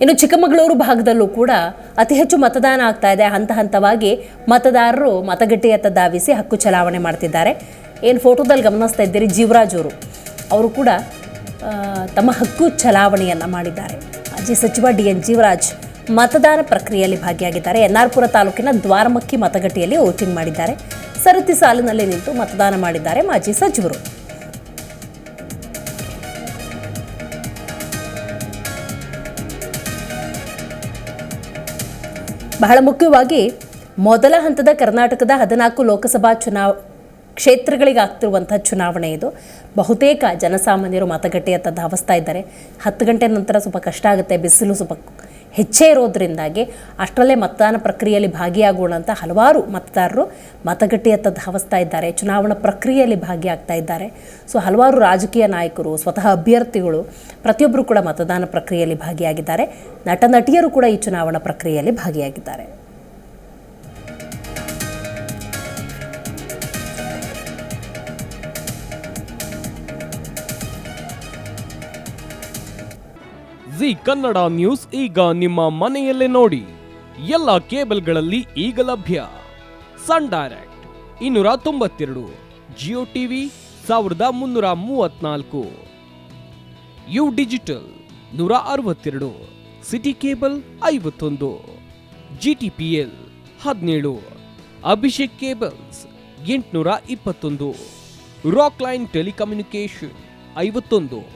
ಇನ್ನು ಚಿಕ್ಕಮಗಳೂರು ಭಾಗದಲ್ಲೂ ಕೂಡ ಅತಿ ಹೆಚ್ಚು ಮತದಾನ ಆಗ್ತಾ ಇದೆ. ಹಂತ ಹಂತವಾಗಿ ಮತದಾರರು ಮತಗಟ್ಟೆಯತ್ತ ಧಾವಿಸಿ ಹಕ್ಕು ಚಲಾವಣೆ ಮಾಡ್ತಿದ್ದಾರೆ. ಏನು ಫೋಟೋದಲ್ಲಿ ಗಮನಿಸ್ತಾ ಇದ್ದೀರಿ, ಜೀವರಾಜ್ ಅವರು ಕೂಡ ತಮ್ಮ ಹಕ್ಕು ಚಲಾವಣೆಯನ್ನು ಮಾಡಿದ್ದಾರೆ. ಮಾಜಿ ಸಚಿವ DN ಜೀವರಾಜ್ ಮತದಾನ ಪ್ರಕ್ರಿಯೆಯಲ್ಲಿ ಭಾಗಿಯಾಗಿದ್ದಾರೆ. ಎನ್ಆರ್ಪುರ ತಾಲೂಕಿನ ದ್ವಾರಮಕ್ಕಿ ಮತಗಟ್ಟೆಯಲ್ಲಿ ವೋಟಿಂಗ್ ಮಾಡಿದ್ದಾರೆ. ಸರತಿ ಸಾಲಿನಲ್ಲಿ ನಿಂತು ಮತದಾನ ಮಾಡಿದ್ದಾರೆ ಮಾಜಿ ಸಚಿವರು. ಬಹಳ ಮುಖ್ಯವಾಗಿ ಮೊದಲ ಹಂತದ ಕರ್ನಾಟಕದ 14 ಲೋಕಸಭಾ ಕ್ಷೇತ್ರಗಳಿಗಾಗ್ತಿರುವಂಥ ಚುನಾವಣೆ ಇದು. ಬಹುತೇಕ ಜನಸಾಮಾನ್ಯರು ಮತಗಟ್ಟೆಯತ್ತ ಧಾವಿಸ್ತಾ ಇದ್ದಾರೆ. 10 ಗಂಟೆ ನಂತರ ಸ್ವಲ್ಪ ಕಷ್ಟ ಆಗುತ್ತೆ, ಬಿಸಿಲು ಸ್ವಲ್ಪ ಹೆಚ್ಚೇ ಇರೋದ್ರಿಂದಾಗಿ ಅಷ್ಟರಲ್ಲೇ ಮತದಾನ ಪ್ರಕ್ರಿಯೆಯಲ್ಲಿ ಭಾಗಿಯಾಗೋಣ ಅಂತ ಹಲವಾರು ಮತದಾರರು ಮತಗಟ್ಟೆಯತ್ತ ಧಾವಿಸ್ತಾ ಇದ್ದಾರೆ, ಚುನಾವಣಾ ಪ್ರಕ್ರಿಯೆಯಲ್ಲಿ ಭಾಗಿಯಾಗ್ತಾ ಇದ್ದಾರೆ. ಸೊ ಹಲವಾರು ರಾಜಕೀಯ ನಾಯಕರು, ಸ್ವತಃ ಅಭ್ಯರ್ಥಿಗಳು ಪ್ರತಿಯೊಬ್ಬರು ಕೂಡ ಮತದಾನ ಪ್ರಕ್ರಿಯೆಯಲ್ಲಿ ಭಾಗಿಯಾಗಿದ್ದಾರೆ. ನಟ ನಟಿಯರು ಕೂಡ ಈ ಚುನಾವಣಾ ಪ್ರಕ್ರಿಯೆಯಲ್ಲಿ ಭಾಗಿಯಾಗಿದ್ದಾರೆ. ಜಿ ಕನ್ನಡ ನ್ಯೂಸ್ ಈಗ ನಿಮ್ಮ ಮನೆಯಲ್ಲೇ ನೋಡಿ. ಎಲ್ಲ ಕೇಬಲ್ಗಳಲ್ಲಿ ಈಗ ಲಭ್ಯ. Sun direct 292, Jio TV 1334, U digital 162, city cable 51, GTPL 17, Abhishek cables 821, rock line telecommunication 51,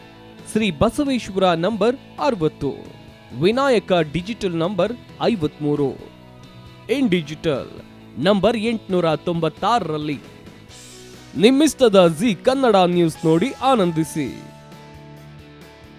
Shri Basaveshwara number 60, Vinayaka digital number 53, in digital number 896ರಲ್ಲಿ ನಿಮ್ಮಿಸ್ತದ ಜಿ ಕನ್ನಡ ನ್ಯೂಸ್ ನೋಡಿ ಆನಂದಿಸಿ.